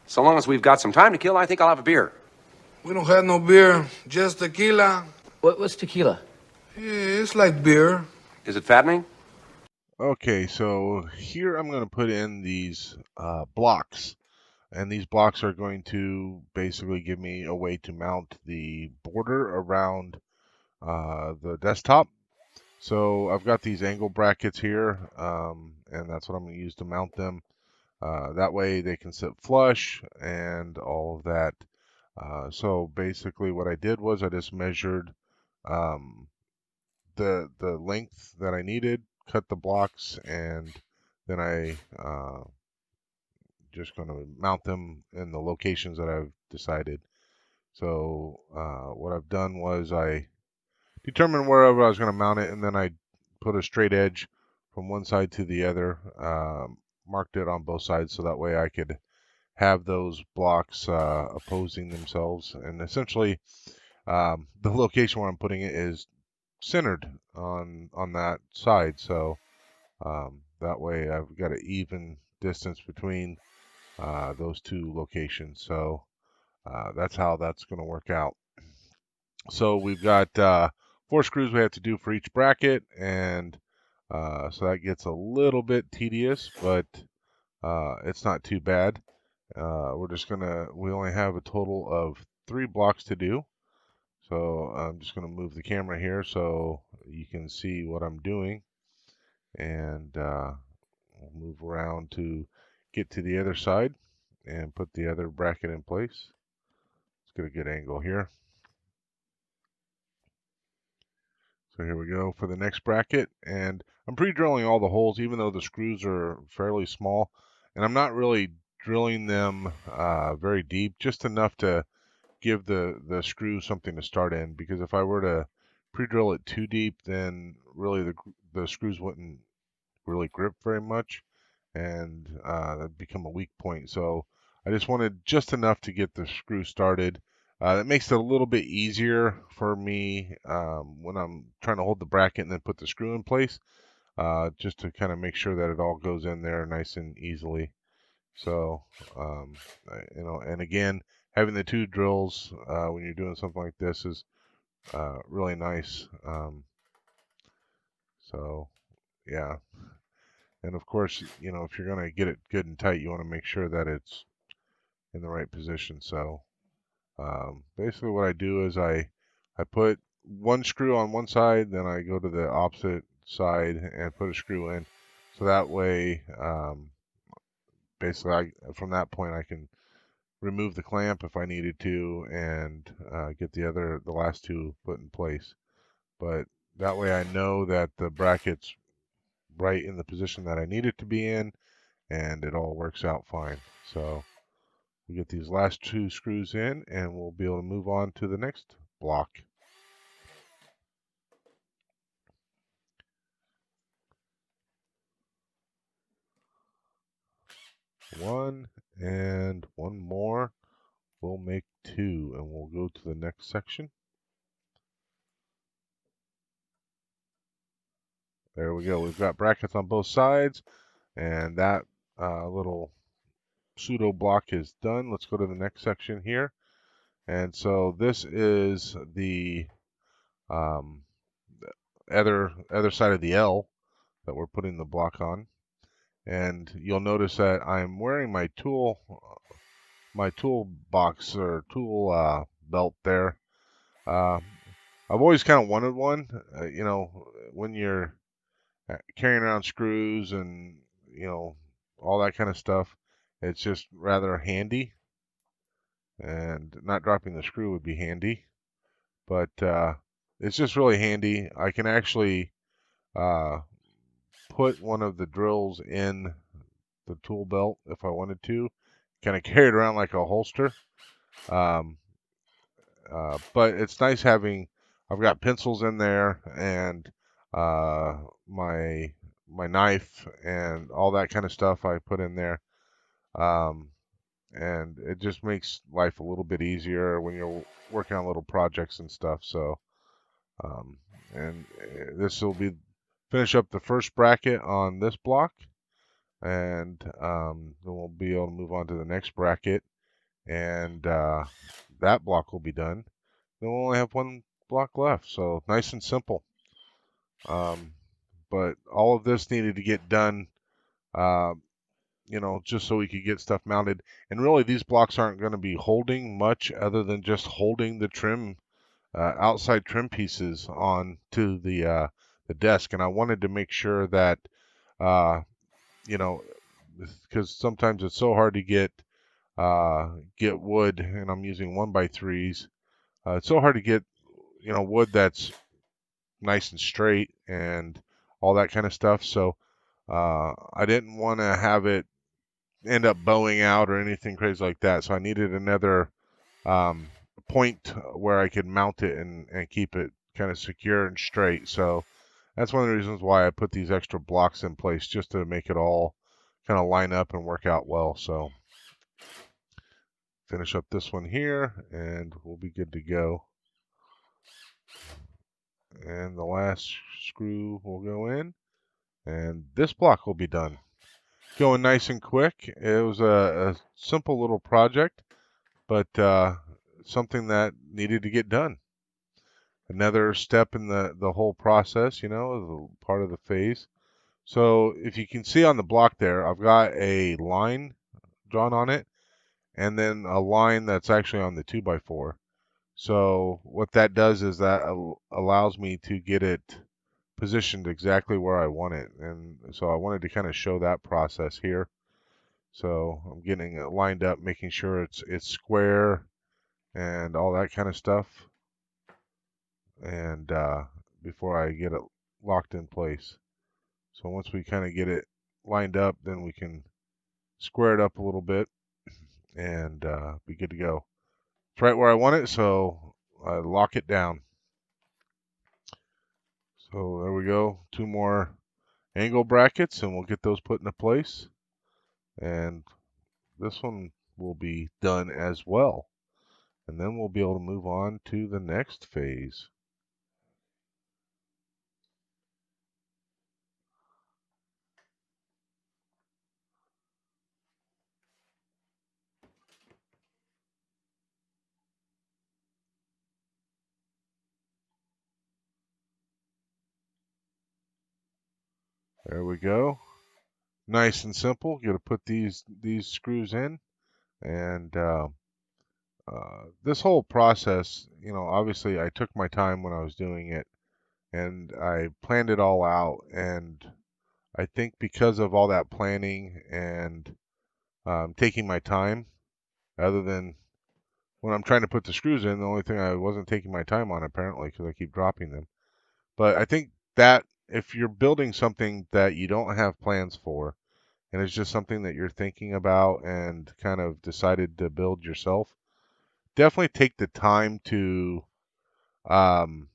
So long as we've got some time to kill, I think I'll have a beer. We don't have no beer, just tequila. What's tequila? Yeah, it's like beer. Is it fattening? Okay, so here I'm going to put in these blocks. And these blocks are going to basically give me a way to mount the border around the desktop. So I've got these angle brackets here, and that's what I'm going to use to mount them. That way they can sit flush and all of that. So basically what I did was I just measured um, the length that I needed, cut the blocks, and then I just going to mount them in the locations that I've decided. So what I've done was I determined wherever I was going to mount it, and then I put a straight edge from one side to the other, marked it on both sides so that way I could have those blocks opposing themselves. And essentially, the location where I'm putting it is centered on that side, so that way I've got an even distance between those two locations. So that's how that's going to work out. So we've got 4 screws we have to do for each bracket, and so that gets a little bit tedious, but it's not too bad. We only have a total of 3 blocks to do. So I'm just going to move the camera here so you can see what I'm doing, and we'll move around to get to the other side and put the other bracket in place. Let's get a good angle here. So here we go for the next bracket, and I'm pre-drilling all the holes even though the screws are fairly small, and I'm not really drilling them very deep, just enough to give the screw something to start in, because if I were to pre-drill it too deep, then really the screws wouldn't really grip very much, and that'd become a weak point. So I just wanted just enough to get the screw started. That makes it a little bit easier for me when I'm trying to hold the bracket and then put the screw in place, just to kind of make sure that it all goes in there nice and easily. So, and again, having the 2 drills when you're doing something like this is really nice. So, yeah. And of course, if you're going to get it good and tight, you want to make sure that it's in the right position. So basically what I do is I put 1 screw on one side, then I go to the opposite side and put a screw in. So that way, basically from that point I can remove the clamp if I needed to, and get the last 2 put in place. But that way I know that the bracket's right in the position that I need it to be in, and it all works out fine. So we get these last 2 screws in, and we'll be able to move on to the next block. One and one more. We'll make 2, and we'll go to the next section. There we go. We've got brackets on both sides, and that little pseudo block is done. Let's go to the next section here. And so this is the other side of the L that we're putting the block on. And you'll notice that I'm wearing my toolbox or tool belt there. I've always kind of wanted one. When you're carrying around screws and all that kind of stuff, it's just rather handy. And not dropping the screw would be handy, but it's just really handy. I can actually put one of the drills in the tool belt if I wanted to, kind of carry it around like a holster. But it's nice having. I've got pencils in there, and my knife and all that kind of stuff I put in there. And it just makes life a little bit easier when you're working on little projects and stuff. So, and this will be finish up the first bracket on this block, and then we'll be able to move on to the next bracket. and that block will be done. Then we'll only have one block left, so nice and simple. But all of this needed to get done, uh, just so we could get stuff mounted. And really, these blocks aren't going to be holding much other than just holding the trim, outside trim pieces on to the desk. And I wanted to make sure that, uh, you know, because sometimes it's so hard to get wood, and I'm using 1x3s. It's so hard to get, wood that's nice and straight and all that kind of stuff. So I didn't want to have it end up bowing out or anything crazy like that. So I needed another point where I could mount it and keep it kind of secure and straight. So that's one of the reasons why I put these extra blocks in place, just to make it all kind of line up and work out well. So finish up this one here and we'll be good to go. And the last screw will go in and this block will be done. Going nice and quick. It was a simple little project, but something that needed to get done. Another step in the whole process, part of the phase. So if you can see on the block there, I've got a line drawn on it and then a line that's actually on the 2x4. So what that does is that allows me to get it positioned exactly where I want it. And so I wanted to kind of show that process here. So I'm getting it lined up, making sure it's square and all that kind of stuff. And before I get it locked in place. So once we kind of get it lined up, then we can square it up a little bit and be good to go. It's right where I want it, so I lock it down. So there we go. 2 more angle brackets and we'll get those put into place. And this one will be done as well. And then we'll be able to move on to the next phase. There we go. Nice and simple. Got to put these screws in, and this whole process, obviously I took my time when I was doing it, and I planned it all out. And I think because of all that planning and taking my time, other than when I'm trying to put the screws in, the only thing I wasn't taking my time on apparently because I keep dropping them. But I think that if you're building something that you don't have plans for, and it's just something that you're thinking about and kind of decided to build yourself, definitely take the time um,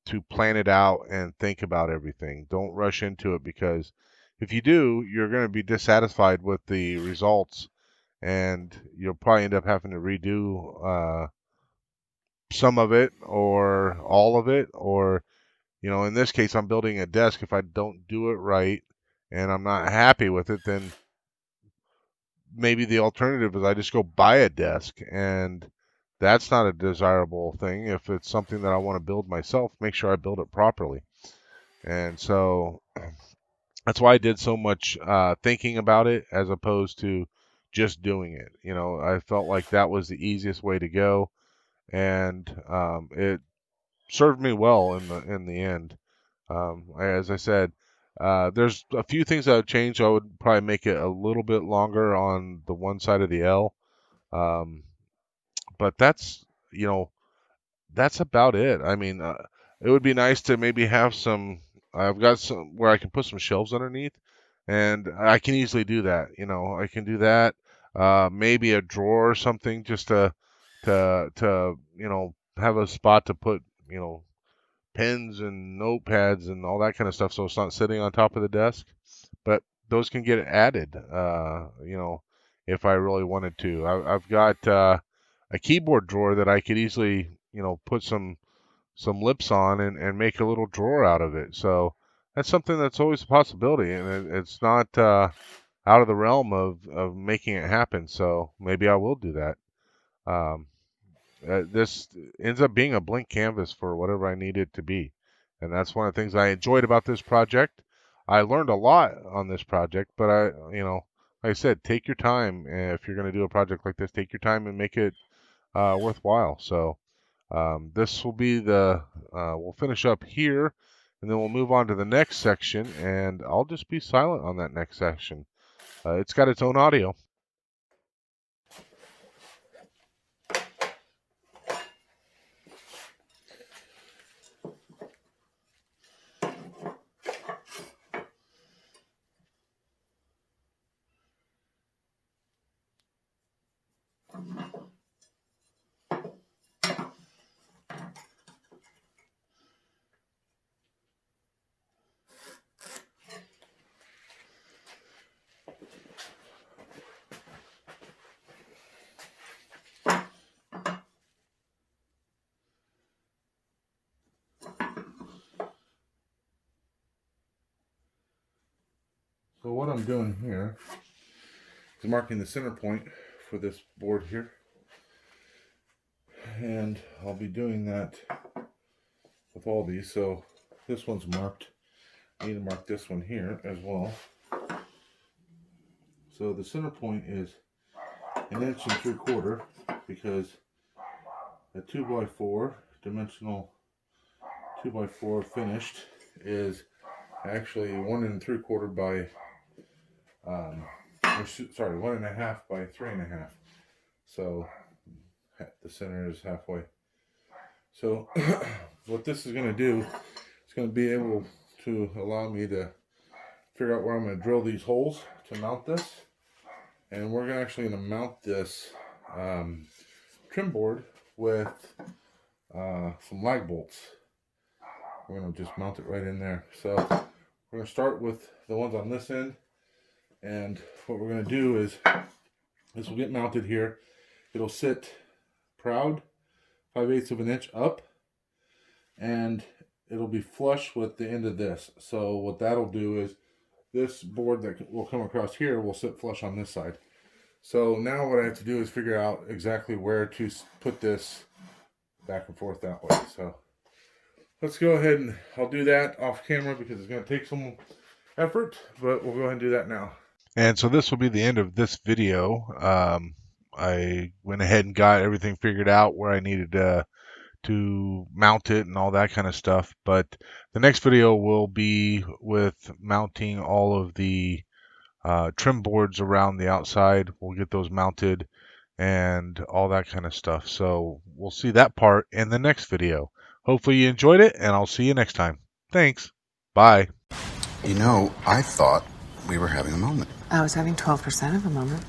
to plan it out and think about everything. Don't rush into it, because if you do, you're going to be dissatisfied with the results, and you'll probably end up having to redo some of it or all of it. Or, in this case, I'm building a desk. If I don't do it right and I'm not happy with it, then maybe the alternative is I just go buy a desk, and that's not a desirable thing. If it's something that I want to build myself, make sure I build it properly. And so that's why I did so much thinking about it as opposed to just doing it. I felt like that was the easiest way to go, and it served me well in the end. As I said, there's a few things that would change. I would probably make it a little bit longer on the one side of the L. But that's about it. I mean, it would be nice to maybe have some. I've got some where I can put some shelves underneath, and I can easily do that. I can do that. Maybe a drawer or something, just to have a spot to put pens and notepads and all that kind of stuff, so it's not sitting on top of the desk. But those can get added, if I really wanted to. I've got a keyboard drawer that I could easily, put some lips on and make a little drawer out of it. So that's something that's always a possibility, and it's not out of the realm of making it happen. So maybe I will do that. This ends up being a blank canvas for whatever I need it to be. And that's one of the things I enjoyed about this project. I learned a lot on this project, but like I said, take your time. If you're going to do a project like this, take your time and make it worthwhile. So this will be we'll finish up here, and then we'll move on to the next section, and I'll just be silent on that next section. It's got its own audio. So what I'm doing here is marking the center point for this board here. And I'll be doing that with all these. So this one's marked. I need to mark this one here as well. So the center point is 1 3/4 inches because a 2x4 dimensional 2x4 finished is actually 1 3/4 by 1.5 by 3.5. So the center is halfway. So what this is going to do, it's going to be able to allow me to figure out where I'm going to drill these holes to mount this. And we're actually going to mount this trim board with some lag bolts. We're going to just mount it right in there. So we're going to start with the ones on this end. And what we're going to do is this will get mounted here. It'll sit proud 5/8 of an inch up, and it'll be flush with the end of this. So what that'll do is this board that will come across here will sit flush on this side. So now what I have to do is figure out exactly where to put this back and forth that way. So let's go ahead and I'll do that off camera because it's going to take some effort, but we'll go ahead and do that now. And so this will be the end of this video. I went ahead and got everything figured out where I needed to mount it and all that kind of stuff. But the next video will be with mounting all of the trim boards around the outside. We'll get those mounted and all that kind of stuff. So we'll see that part in the next video. Hopefully you enjoyed it, and I'll see you next time. Thanks. Bye. You know, I thought we were having a moment. I was having 12% of a moment.